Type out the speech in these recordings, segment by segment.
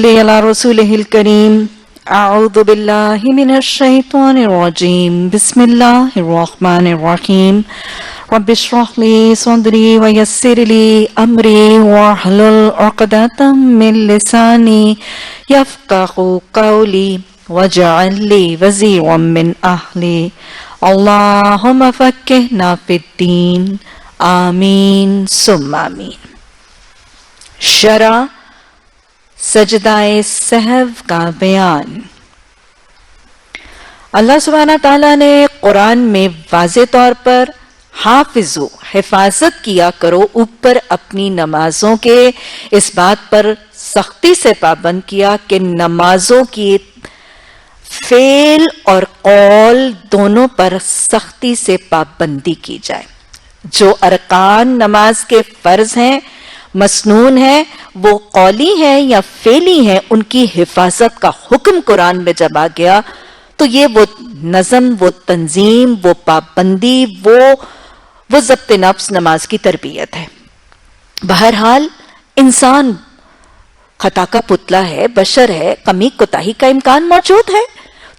على رسوله الكريم أعوذ بالله من الشيطان الرجيم بسم الله الرحمن الرحيم رب اشرح لي صدري ويسر لي أمري واحلل عقدة من لساني يفقهوا قولي واجعل لي وزيرا من أهلي اللهم فقهنا في الدين آمين ثم آمين. شرع سجدائے سہو کا بیان. اللہ سبحانہ تعالیٰ نے قرآن میں واضح طور پر حافظو حفاظت کیا کرو اوپر اپنی نمازوں کے اس بات پر سختی سے پابند کیا کہ نمازوں کی فعل اور قول دونوں پر سختی سے پابندی کی جائے. جو ارکان نماز کے فرض ہیں، مسنون ہے، وہ قولی ہے یا فعلی ہے، ان کی حفاظت کا حکم قرآن میں جب آ گیا تو یہ وہ نظم، وہ تنظیم، وہ پابندی، وہ ضبط نفس نماز کی تربیت ہے. بہرحال انسان خطا کا پتلا ہے، بشر ہے، کمی کوتاہی کا امکان موجود ہے،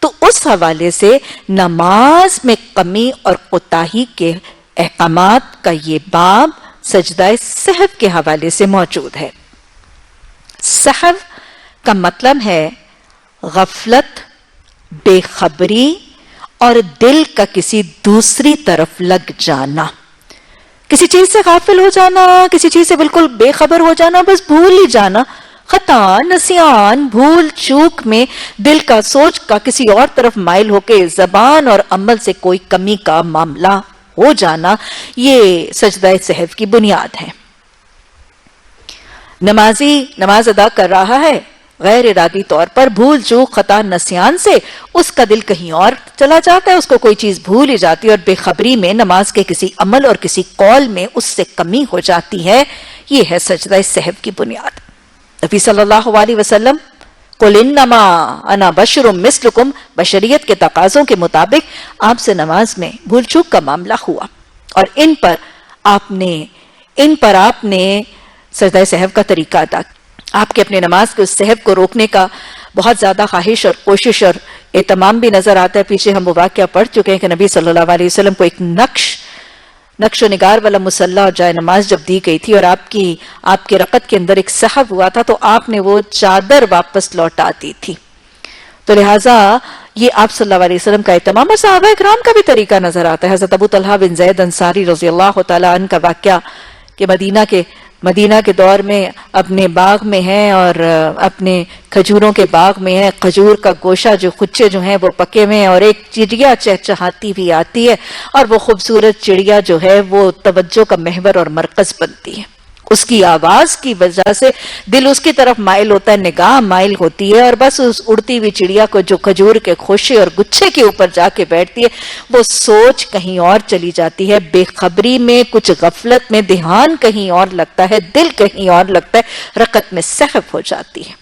تو اس حوالے سے نماز میں کمی اور کوتاہی کے احکامات کا یہ باب سجدہ سہو کے حوالے سے موجود ہے. سہو کا مطلب ہے غفلت، بے خبری اور دل کا کسی دوسری طرف لگ جانا. کسی چیز سے غافل ہو جانا، کسی چیز سے بالکل بے خبر ہو جانا، بس بھول ہی جانا. خطا، نسیان، بھول چوک میں دل کا، سوچ کا کسی اور طرف مائل ہو کے زبان اور عمل سے کوئی کمی کا معاملہ ہو جانا، یہ سجدہ سہو کی بنیاد ہے. نمازی نماز ادا کر رہا ہے، غیر ارادی طور پر بھول چوک، خطا، نسیان سے اس کا دل کہیں اور چلا جاتا ہے، اس کو کوئی چیز بھول ہی جاتی ہے، اور بے خبری میں نماز کے کسی عمل اور کسی قول میں اس سے کمی ہو جاتی ہے. یہ ہے سجدہ سہو کی بنیاد. نبی صلی اللہ علیہ وسلم قُلْ إِنَّمَا أَنَا بَشَرٌ مِثْلُكُمْ، بشریت کے تقاضوں کے مطابق آپ سے نماز میں بھول چوک کا معاملہ ہوا، اور ان پر آپ نے سجدہ سہو کا طریقہ ادا کیا. آپ کے اپنے نماز کے اس سہو کو روکنے کا بہت زیادہ خواہش اور کوشش اور اہتمام بھی نظر آتا ہے. پیچھے ہم وہ واقعہ پڑھ چکے ہیں کہ نبی صلی اللہ علیہ وسلم کو ایک نقش و نگار والا مصلی اور جائے نماز جب دی گئی تھی اور آپ کے رکعت کے اندر ایک سہو ہوا تھا، تو آپ نے وہ چادر واپس لوٹا دی تھی. تو لہٰذا یہ آپ صلی اللہ علیہ وسلم کا اہتمام اور صحابہ اکرام کا بھی طریقہ نظر آتا ہے. حضرت ابو طلحہ بن زید انصاری رضی اللہ تعالیٰ عنہ کا واقعہ کہ مدینہ کے دور میں اپنے باغ میں ہیں اور اپنے کھجوروں کے باغ میں ہیں، کھجور کا گوشہ جو خچے جو ہیں وہ پکے ہوئے ہیں، اور ایک چڑیا چہچہاتی بھی آتی ہے، اور وہ خوبصورت چڑیا جو ہے وہ توجہ کا محور اور مرکز بنتی ہے. اس کی آواز کی وجہ سے دل اس کی طرف مائل ہوتا ہے، نگاہ مائل ہوتی ہے، اور بس اس اڑتی ہوئی چڑیا کو جو کھجور کے خوشے اور گچھے کے اوپر جا کے بیٹھتی ہے، وہ سوچ کہیں اور چلی جاتی ہے. بے خبری میں، کچھ غفلت میں دھیان کہیں اور لگتا ہے، دل کہیں اور لگتا ہے، رکعت میں سہو ہو جاتی ہے.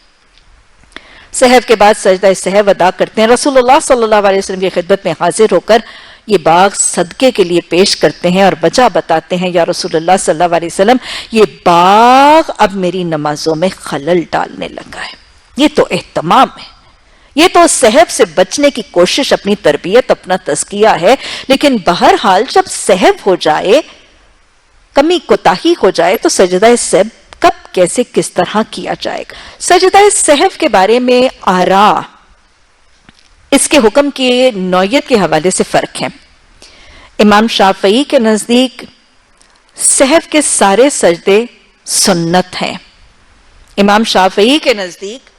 سہو کے بعد سجدہ سہو ادا کرتے ہیں. رسول اللہ صلی اللہ علیہ وسلم کی خدمت میں حاضر ہو کر یہ باغ صدقے کے لیے پیش کرتے ہیں اور وجہ بتاتے ہیں، یا رسول اللہ صلی اللہ علیہ وسلم، یہ باغ اب میری نمازوں میں خلل ڈالنے لگا ہے. یہ تو اہتمام ہے، یہ تو سہو سے بچنے کی کوشش، اپنی تربیت، اپنا تزکیہ ہے. لیکن بہرحال جب سہو ہو جائے، کمی کوتاہی ہو جائے، تو سجدہ سہو کب، کیسے، کس طرح کیا جائے گا. سجدہ سہو کے بارے میں آراء، اس کے حکم کی نوعیت کے حوالے سے فرق ہے. امام شافعی کے نزدیک سہو کے سارے سجدے سنت ہیں. امام شافعی کے نزدیک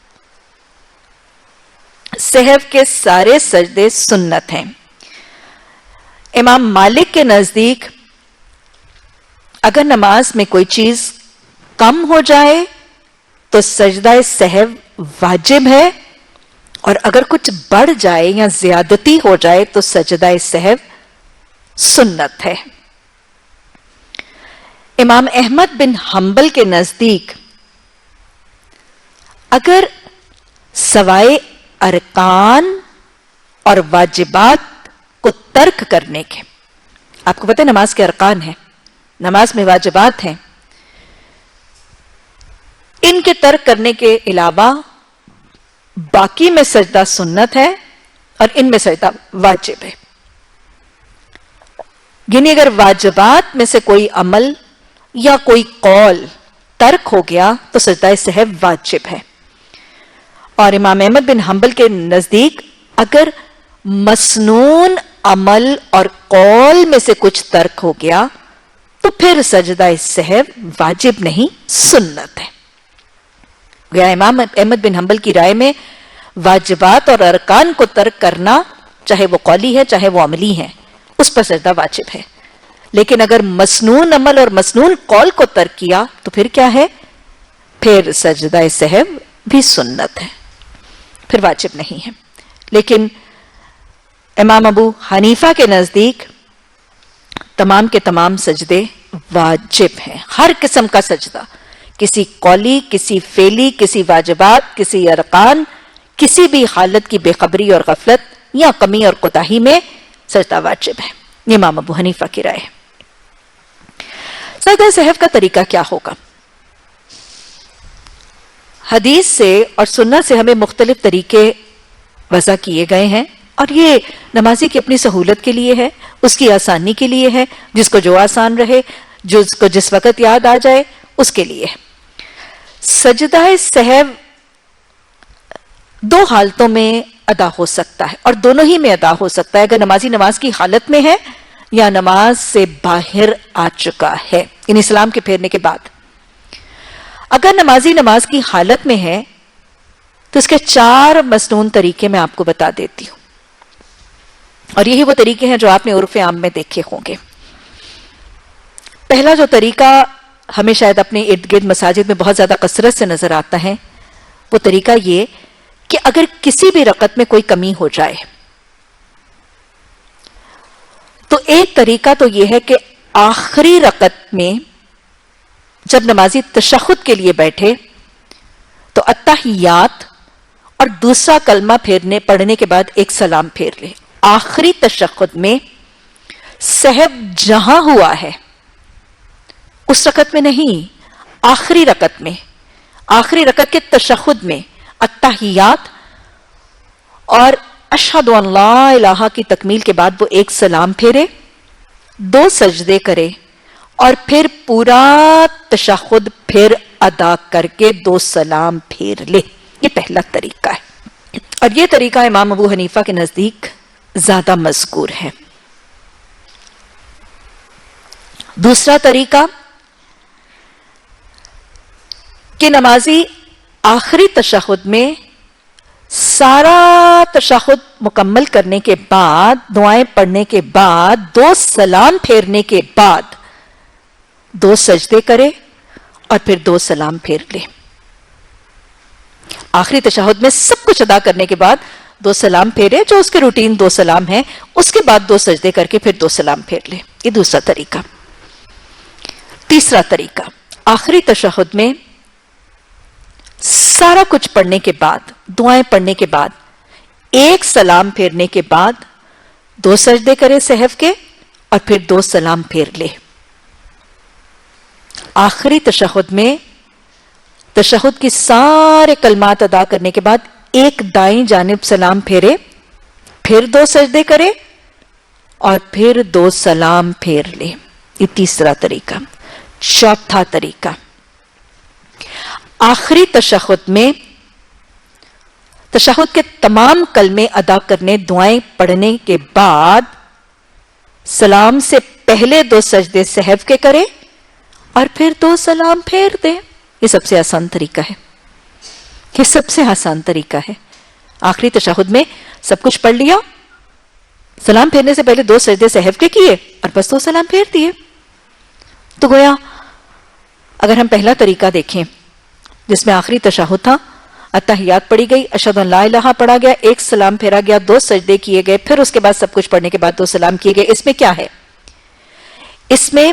سہو کے سارے سجدے سنت ہیں. امام مالک کے نزدیک اگر نماز میں کوئی چیز کم ہو جائے تو سجدہ سہو واجب ہے، اور اگر کچھ بڑھ جائے یا زیادتی ہو جائے تو سجدہ سہو سنت ہے. امام احمد بن حنبل کے نزدیک اگر سوائے ارکان اور واجبات کو ترک کرنے کے، آپ کو پتہ ہے نماز کے ارکان ہیں، نماز میں واجبات ہیں، ان کے ترک کرنے کے علاوہ باقی میں سجدہ سنت ہے اور ان میں سجدہ واجب ہے. یعنی اگر واجبات میں سے کوئی عمل یا کوئی قول ترک ہو گیا تو سجدہ سہو واجب ہے. اور امام احمد بن حنبل کے نزدیک اگر مسنون عمل اور قول میں سے کچھ ترک ہو گیا تو پھر سجدہ سہو واجب نہیں، سنت ہے. گیا امام احمد بن حنبل کی رائے میں واجبات اور ارکان کو ترک کرنا، چاہے وہ قولی ہے چاہے وہ عملی ہے، اس پر سجدہ واجب ہے. لیکن اگر مسنون عمل اور مسنون قول کو ترک کیا تو پھر کیا ہے؟ پھر سجدہ سہو بھی سنت ہے، پھر واجب نہیں ہے. لیکن امام ابو حنیفہ کے نزدیک تمام کے تمام سجدے واجب ہیں. ہر قسم کا سجدہ، کسی قولی، کسی فعلی، کسی واجبات، کسی ارکان، کسی بھی حالت کی بے خبری اور غفلت یا کمی اور کوتاہی میں سجدہ واجب ہے. یہ امام ابو حنیفہ کی رائے ہے. سجدہ سہو کا طریقہ کیا ہوگا؟ حدیث سے اور سنت سے ہمیں مختلف طریقے وضع کیے گئے ہیں، اور یہ نمازی کی اپنی سہولت کے لیے ہے، اس کی آسانی کے لیے ہے، جس کو جو آسان رہے، جس کو جس وقت یاد آ جائے اس کے لیے ہے. سجدہ سہو دو حالتوں میں ادا ہو سکتا ہے اور دونوں ہی میں ادا ہو سکتا ہے، اگر نمازی نماز کی حالت میں ہے یا نماز سے باہر آ چکا ہے، یعنی سلام کے پھیرنے کے بعد. اگر نمازی نماز کی حالت میں ہے تو اس کے 4 مسنون طریقے میں آپ کو بتا دیتی ہوں، اور یہی وہ طریقے ہیں جو آپ نے عرف عام میں دیکھے ہوں گے. پہلا جو طریقہ ہمیں شاید اپنے ارد گرد مساجد میں بہت زیادہ کثرت سے نظر آتا ہے، وہ طریقہ یہ کہ اگر کسی بھی رکعت میں کوئی کمی ہو جائے تو ایک طریقہ تو یہ ہے کہ آخری رکعت میں جب نمازی تشہد کے لیے بیٹھے تو التحیات اور دوسرا کلمہ پڑھنے کے بعد ایک سلام پھیر لے. آخری تشہد میں سہو جہاں ہوا ہے اس رکعت میں نہیں، آخری رکعت میں، آخری رکعت کے تشہد میں التحیات اور اشہد ان لا الہ کی تکمیل کے بعد وہ ایک سلام پھیرے، 2 سجدے کرے اور پھر پورا تشہد پھر ادا کر کے 2 سلام پھیر لے. یہ پہلا طریقہ ہے، اور یہ طریقہ امام ابو حنیفہ کے نزدیک زیادہ مذکور ہے. دوسرا طریقہ کہ نمازی آخری تشہد میں سارا تشہد مکمل کرنے کے بعد، دعائیں پڑھنے کے بعد، 2 سلام پھیرنے کے بعد 2 سجدے کرے اور پھر 2 سلام پھیر لے. آخری تشہد میں سب کچھ ادا کرنے کے بعد 2 سلام پھیرے، جو اس کے روٹین 2 سلام ہیں، اس کے بعد 2 سجدے کر کے پھر 2 سلام پھیر لے. یہ دوسرا طریقہ. تیسرا طریقہ، آخری تشہد میں سارا کچھ پڑھنے کے بعد، دعائیں پڑھنے کے بعد، ایک سلام پھیرنے کے بعد 2 سجدے کرے سہو کے اور پھر 2 سلام پھیر لے. آخری تشہد میں تشہد کی سارے کلمات ادا کرنے کے بعد ایک دائیں جانب سلام پھیرے، پھر 2 سجدے کرے اور پھر 2 سلام پھیر لے. یہ تیسرا طریقہ. چوتھا طریقہ، آخری تشہد میں تشہد کے تمام کلمے ادا کرنے، دعائیں پڑھنے کے بعد سلام سے پہلے 2 سجدے سہو کے کرے اور پھر 2 سلام پھیر دے. یہ سب سے آسان طریقہ ہے، یہ سب سے آسان طریقہ ہے. آخری تشہد میں سب کچھ پڑھ لیا، سلام پھیرنے سے پہلے 2 سجدے سہو کے کیے اور بس 2 سلام پھیر دیے. تو گویا اگر ہم پہلا طریقہ دیکھیں جس میں آخری تشہد تھا، التحیات پڑھی گئی، اشہد ان لا الہ پڑھا گیا، ایک سلام پھیرا گیا، 2 سجدے کیے گئے، پھر اس کے بعد سب کچھ پڑھنے کے بعد 2 سلام کیے گئے. اس میں کیا ہے؟ اس میں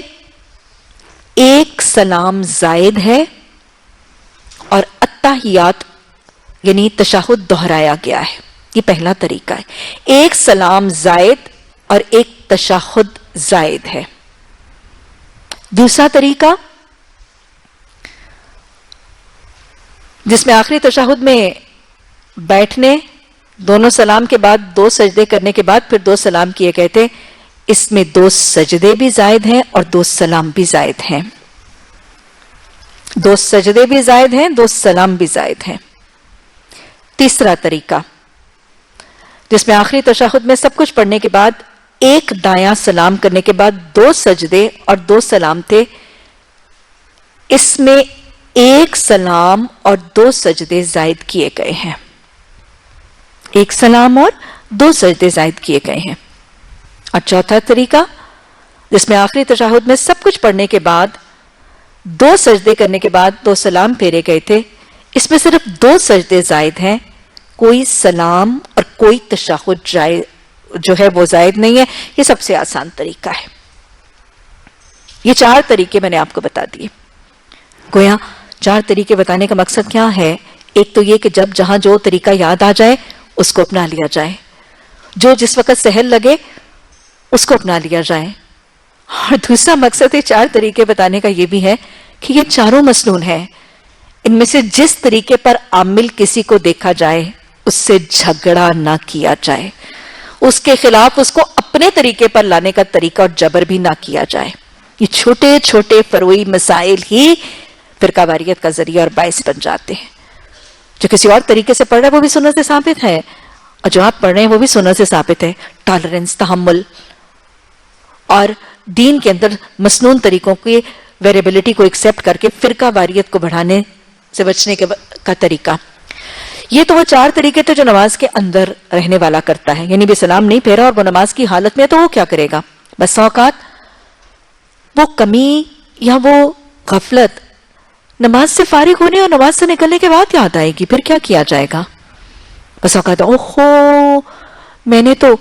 ایک سلام زائد ہے اور التحیات یعنی تشہد دہرایا گیا ہے. یہ پہلا طریقہ ہے. ایک سلام زائد اور ایک تشہد زائد ہے. دوسرا طریقہ جس میں آخری تشہد میں بیٹھنے، دونوں سلام کے بعد 2 سجدے کرنے کے بعد پھر 2 سلام کیے گئے تھے، اس میں 2 سجدے بھی زائد ہیں اور 2 سلام بھی زائد ہیں. 2 سجدے بھی زائد ہیں، 2 سلام بھی زائد ہیں. تیسرا طریقہ جس میں آخری تشہد میں سب کچھ پڑھنے کے بعد ایک دایاں سلام کرنے کے بعد 2 سجدے اور 2 سلام تھے، اس میں 1 سلام اور 2 سجدے زائد کیے گئے ہیں. 1 سلام اور 2 سجدے زائد کیے گئے ہیں. اور چوتھا طریقہ جس میں آخری تشہد میں سب کچھ پڑھنے کے بعد 2 سجدے کرنے کے بعد 2 سلام پھیرے گئے تھے، اس میں صرف 2 سجدے زائد ہیں، کوئی سلام اور کوئی تشہد جو ہے وہ زائد نہیں ہے. یہ سب سے آسان طریقہ ہے. یہ 4 طریقے میں نے آپ کو بتا دیے. گویا 4 طریقے بتانے کا مقصد کیا ہے؟ ایک تو یہ کہ جب جہاں جو طریقہ یاد آ جائے اس کو اپنا لیا جائے، جو جس وقت سہل لگے اس کو اپنا لیا جائے. اور دوسرا مقصد 4 طریقے بتانے کا یہ بھی ہے کہ یہ چاروں مسنون ہیں. ان میں سے جس طریقے پر عامل کسی کو دیکھا جائے اس سے جھگڑا نہ کیا جائے، اس کے خلاف اس کو اپنے طریقے پر لانے کا طریقہ اور جبر بھی نہ کیا جائے. یہ چھوٹے چھوٹے فروعی مسائل ہی فرقہ واریت کا ذریعہ اور باعث بن جاتے ہیں. جو کسی اور طریقے سے پڑھ رہا ہے وہ بھی سنت سے ثابت ہے، اور جو آپ پڑھ رہے ہیں وہ بھی سنت سے ثابت ہے. ٹالرنس، تحمل اور دین کے اندر مسنون طریقوں کی ویریبلٹی کو ایکسپٹ کر کے فرقہ واریت کو بڑھانے سے بچنے کا طریقہ. یہ تو وہ 4 طریقے تھے جو نماز کے اندر رہنے والا کرتا ہے. یعنی بھی سلام نہیں پھیرا اور وہ نماز کی حالت میں تو وہ کیا کرے گا؟ بس اوقات وہ کمی یا وہ غفلت نماز سے فارغ ہونے اور نماز سے نکلنے کے بعد یاد آئے گی، پھر کیا کیا جائے گا؟ بس اوقات اوہو میں نے تو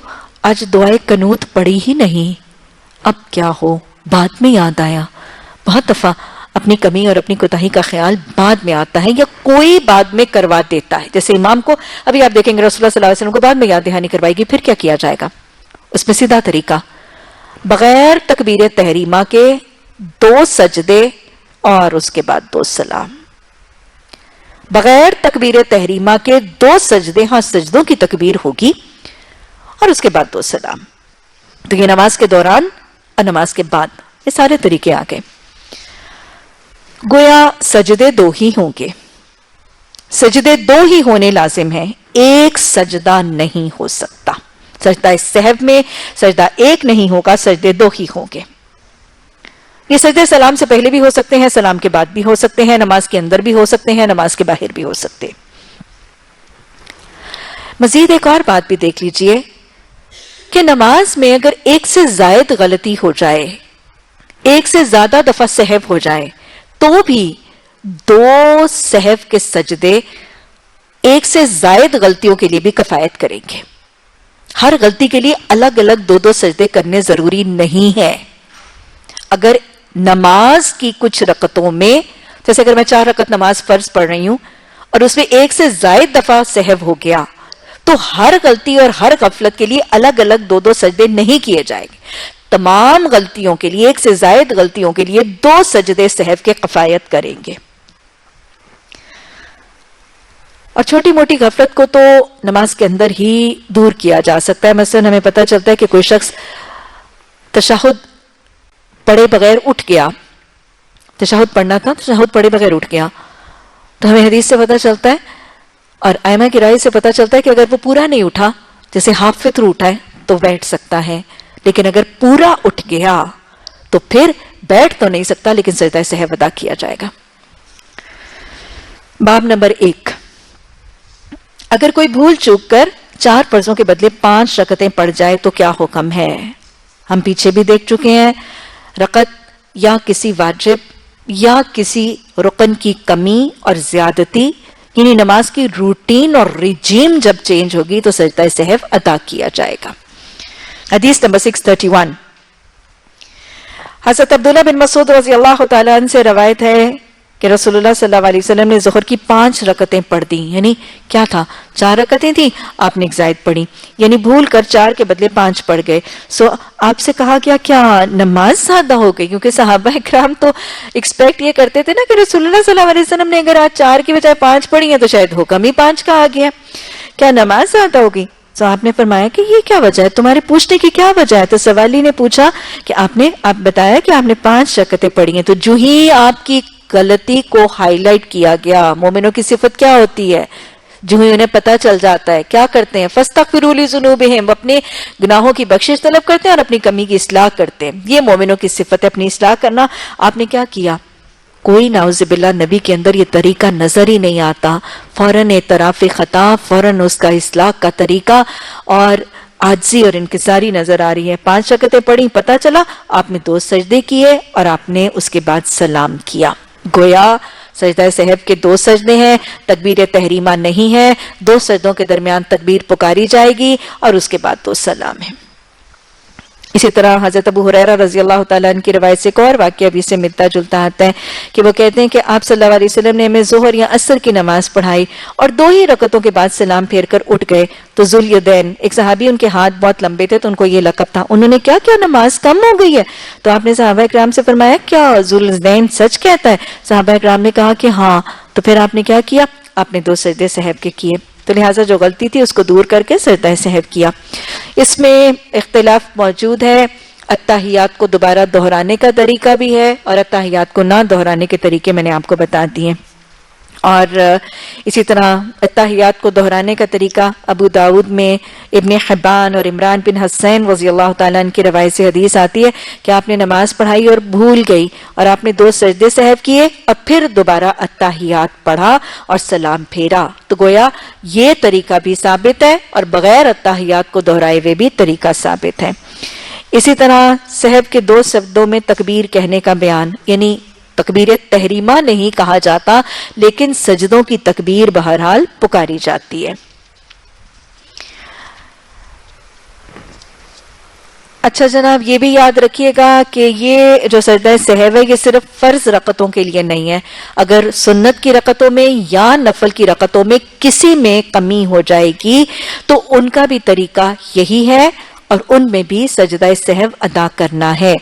آج دعائے قنوت پڑھی ہی نہیں، اب کیا ہو، بعد میں یاد آیا. بہت دفعہ اپنی کمی اور اپنی کوتاہی کا خیال بعد میں آتا ہے یا کوئی بعد میں کروا دیتا ہے. جیسے امام کو ابھی آپ دیکھیں گے رسول اللہ صلی اللہ علیہ وسلم کو بعد میں یاد دہانی کروائے گی، پھر کیا کیا جائے گا؟ اس میں سیدھا طریقہ بغیر تکبیر تحریمہ کے 2 سجدے اور اس کے بعد 2 سلام. بغیر تکبیر تحریمہ کے 2 سجدے، ہاں سجدوں کی تکبیر ہوگی، اور اس کے بعد 2 سلام. تو یہ نماز کے دوران اور نماز کے بعد یہ سارے طریقے آ گئے. گویا سجدے 2 ہی ہوں گے، سجدے 2 ہی ہونے لازم ہیں، ایک سجدہ نہیں ہو سکتا. سجدہ سہو میں سجدہ 1 نہیں ہوگا، سجدے 2 ہی ہوں گے. یہ سجدے سلام سے پہلے بھی ہو سکتے ہیں، سلام کے بعد بھی ہو سکتے ہیں، نماز کے اندر بھی ہو سکتے ہیں، نماز کے باہر بھی ہو سکتے. مزید ایک اور بات بھی دیکھ لیجئے کہ نماز میں اگر 1 سے زائد غلطی ہو جائے، 1 سے زیادہ دفعہ سہو ہو جائے، تو بھی 2 سہو کے سجدے 1 سے زائد غلطیوں کے لیے بھی کفایت کریں گے. ہر غلطی کے لیے الگ الگ 2 سجدے کرنے ضروری نہیں ہے. اگر نماز کی کچھ رکعتوں میں، جیسے اگر میں 4 رکعت نماز فرض پڑھ رہی ہوں اور اس میں 1 سے زائد دفعہ سہو ہو گیا، تو ہر غلطی اور ہر غفلت کے لیے الگ الگ 2 سجدے نہیں کیے جائیں گے. تمام غلطیوں کے لیے، 1 سے زائد غلطیوں کے لیے 2 سجدے سہو کے کفایت کریں گے. اور چھوٹی موٹی غفلت کو تو نماز کے اندر ہی دور کیا جا سکتا ہے. مثلا ہمیں پتہ چلتا ہے کہ کوئی شخص تشہد پڑھے بغیر اٹھ گیا، تشہد پڑھنا تھا، تشہد پڑھے بغیر اٹھ گیا، تو ہمیں حدیث سے پتہ چلتا ہے اور ائمہ کی رائے سے پتہ چلتا ہے کہ اگر وہ پورا نہیں اٹھا، جیسے ہاف فطر اٹھا ہے تو بیٹھ سکتا ہے، لیکن اگر پورا اٹھ گیا تو پھر بیٹھ تو نہیں سکتا، لیکن سجدہ سہو ادا کیا جائے گا. باب نمبر 1، اگر کوئی بھول چوک کر 4 فرضوں کے بدلے 5 رکعتیں پڑھ جائے تو کیا حکم ہے؟ ہم پیچھے بھی دیکھ چکے ہیں، رکعت یا کسی واجب یا کسی رکن کی کمی اور زیادتی، یعنی نماز کی روٹین اور ریجیم جب چینج ہوگی تو سجدہ سہو ادا کیا جائے گا. حدیث نمبر 631، حضرت عبداللہ بن مسعود رضی اللہ تعالیٰ عنہ سے روایت ہے کہ رسول اللہ صلی اللہ علیہ وسلم نے ظہر کی 5 رکعتیں پڑھ دی. یعنی کیا تھا, 4 رکعتیں تھیں, آپ نے ایک زائد پڑھی, یعنی بھول کر 4 کے بدلے 5 پڑھ گئے. سو آپ سے کہا گیا کیا نماز زیادہ ہو گئی, کیونکہ صحابہ اکرام تو ایکسپیکٹ یہ کرتے تھے نا کہ رسول اللہ صلی اللہ علیہ وسلم نے اگر آج 4 کی بجائے 5 پڑھی ہیں تو شاید حکم ہی 5 کا آ گیا, کیا نماز زیادہ ہو گئی. تو آپ نے فرمایا کہ یہ کیا وجہ ہے, تمہارے پوچھنے کی کیا وجہ ہے. تو سوالی نے پوچھا کہ آپ بتایا کہ آپ نے 5 رکعتیں پڑھی ہیں. تو جو ہی آپ کی غلطی کو ہائی لائٹ کیا گیا, مومنوں کی صفت کیا ہوتی ہے, جو ہی انہیں پتہ چل جاتا ہے کیا کرتے ہیں, فَاسْتَغْفِرُوا لِذُنُوبِهِمْ, اپنے گناہوں کی بخشش طلب کرتے ہیں اور اپنی کمی کی اصلاح کرتے ہیں. یہ مومنوں کی صفت ہے, اپنی اصلاح کرنا. آپ نے کیا کیا, کوئی نعوذ باللہ نبی کے اندر یہ طریقہ نظر ہی نہیں آتا. فوراً اعتراف خطا, فوراً اس کا اصلاح کا طریقہ, اور عاجزی اور انکساری نظر آ رہی ہے. 5 رکعتیں پڑھی, پتہ چلا آپ نے 2 سجدے کیے اور آپ نے اس کے بعد سلام کیا. گویا سجدہ سہو کے 2 سجدے ہیں, تکبیر تحریمہ نہیں ہے. 2 سجدوں کے درمیان تکبیر پکاری جائے گی اور اس کے بعد 2 سلام ہیں. اسی طرح حضرت ابو ہریرہ رضی اللہ تعالیٰ عنہ کی روایت سے ایک اور واقعہ بھی سے ملتا جلتا آتا ہے کہ وہ کہتے ہیں کہ آپ صلی اللہ علیہ وسلم نے ہمیں ظہر یا عصر کی نماز پڑھائی اور 2 ہی رکعتوں کے بعد سلام پھیر کر اٹھ گئے. تو ذوالیدین, ایک صحابی, ان کے ہاتھ بہت لمبے تھے تو ان کو یہ لقب تھا. انہوں نے کیا نماز کم ہو گئی ہے. تو آپ نے صحابہ اکرام سے فرمایا کیا ذوالیدین سچ کہتا ہے. صحابہ اکرام نے کہا کہ ہاں. تو پھر آپ نے کیا کیا, آپ نے 2 سجدے سہو کے کیے. تو لہٰذا جو غلطی تھی اس کو دور کر کے سجدہ سہو کیا. اس میں اختلاف موجود ہے. اتحیات کو دوبارہ دہرانے کا طریقہ بھی ہے اور اتحیات کو نہ دہرانے کے طریقے میں نے آپ کو بتا دیے. اور اسی طرح اتحیات کو دہرانے کا طریقہ ابو داود میں ابن حبان اور عمران بن حسین رضی اللہ تعالیٰ عنہ کی روایت سے حدیث آتی ہے کہ آپ نے نماز پڑھائی اور بھول گئی اور آپ نے 2 سجدے سہو کیے اور پھر دوبارہ اتحیات پڑھا اور سلام پھیرا. تو گویا یہ طریقہ بھی ثابت ہے اور بغیر اتحیات کو دہرائے ہوئے بھی طریقہ ثابت ہے. اسی طرح سہو کے 2 شبدوں میں تکبیر کہنے کا بیان, یعنی تکبیر تحریمہ نہیں کہا جاتا لیکن سجدوں کی تکبیر بہرحال پکاری جاتی ہے. اچھا جناب, یہ بھی یاد رکھیے گا کہ یہ جو سجدہ سہو ہے یہ صرف فرض رکعتوں کے لیے نہیں ہے. اگر سنت کی رکعتوں میں یا نفل کی رکعتوں میں کسی میں کمی ہو جائے گی تو ان کا بھی طریقہ یہی ہے اور ان میں بھی سجدہ سہو ادا کرنا ہے.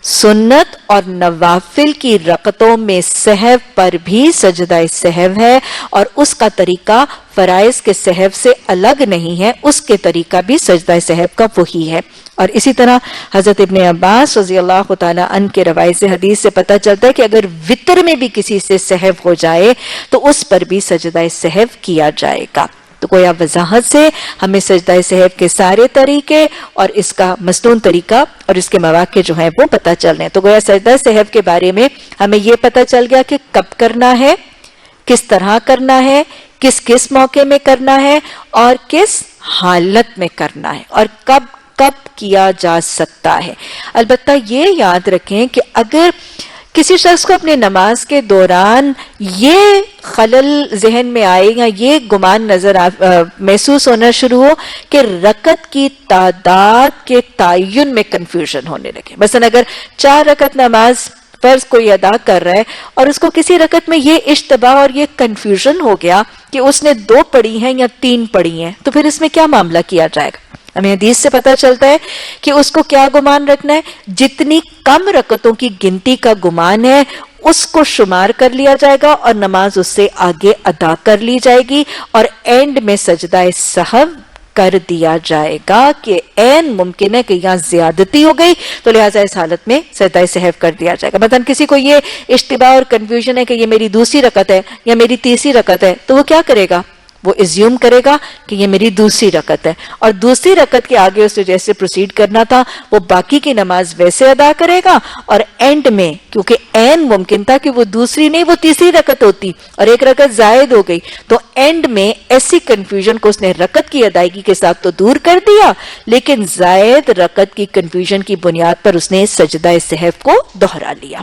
سنت اور نوافل کی رکعتوں میں سہو پر بھی سجدہ سہو ہے اور اس کا طریقہ فرائض کے سہو سے الگ نہیں ہے, اس کے طریقہ بھی سجدہ سہو کا وہی ہے. اور اسی طرح حضرت ابن عباس رضی اللہ تعالیٰ عنہ کے روایت سے حدیث سے پتہ چلتا ہے کہ اگر وتر میں بھی کسی سے سہو ہو جائے تو اس پر بھی سجدہ سہو کیا جائے گا. تو گویا وضاحت سے ہمیں سجدہ سہو کے سارے طریقے اور اس کا مسنون طریقہ اور اس کے مواقع جو ہیں وہ پتہ چل رہے ہیں. تو گویا سجدہ سہو کے بارے میں ہمیں یہ پتہ چل گیا کہ کب کرنا ہے, کس طرح کرنا ہے, کس کس موقع میں کرنا ہے اور کس حالت میں کرنا ہے اور کب کب کیا جا سکتا ہے. البتہ یہ یاد رکھیں کہ اگر کسی شخص کو اپنے نماز کے دوران یہ خلل ذہن میں آئے یا یہ گمان محسوس ہونا شروع ہو کہ رکعت کی تعداد کے تعین میں کنفیوژن ہونے لگے. مثلا اگر 4 رکعت نماز فرض کوئی ادا کر رہا ہے اور اس کو کسی رکعت میں یہ اشتباہ اور یہ کنفیوژن ہو گیا کہ اس نے 2 پڑھی ہیں یا 3 پڑھی ہیں, تو پھر اس میں کیا معاملہ کیا جائے گا. ہمیں حدیث سے پتہ چلتا ہے کہ اس کو کیا گمان رکھنا ہے, جتنی کم رکعتوں کی گنتی کا گمان ہے اس کو شمار کر لیا جائے گا اور نماز اس سے آگے ادا کر لی جائے گی اور اینڈ میں سجدہ سہو کر دیا جائے گا کہ این ممکن ہے کہ یہاں زیادتی ہو گئی تو لہٰذا اس حالت میں سجدہ سہو کر دیا جائے گا. مثلا کسی کو یہ اشتباہ اور کنفیوژن ہے کہ یہ میری دوسری رکعت ہے یا میری تیسری رکعت ہے, تو وہ کیا کرے گا, وہ ایزیوم کرے گا کہ یہ میری دوسری رکعت ہے اور دوسری رکعت کے آگے اسے جیسے پروسیڈ کرنا تھا وہ باقی کی نماز ویسے ادا کرے گا اور اینڈ میں کیونکہ این ممکن تھا کہ وہ دوسری نہیں وہ تیسری رکعت ہوتی اور 1 رکعت زائد ہو گئی, تو اینڈ میں ایسی کنفیوژن کو اس نے رکعت کی ادائیگی کے ساتھ تو دور کر دیا لیکن زائد رکعت کی کنفیوژن کی بنیاد پر اس نے سجدہ سہو کو دہرا لیا.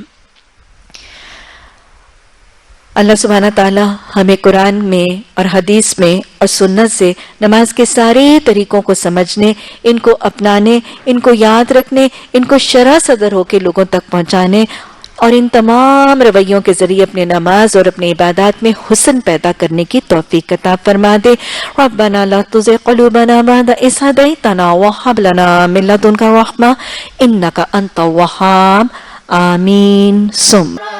اللہ سبحانہ تعالی ہمیں قرآن میں اور حدیث میں اور سنت سے نماز کے سارے طریقوں کو سمجھنے, ان کو اپنانے, ان کو یاد رکھنے, ان کو شرح صدر ہو کے لوگوں تک پہنچانے اور ان تمام رویوں کے ذریعے اپنے نماز اور اپنے عبادات میں حسن پیدا کرنے کی توفیق عطا فرما دے. ربنا لا تزغ قلوبنا بعد إذ هديتنا وهب لنا من لدنك رحمة إنك أنت الوهاب. آمین.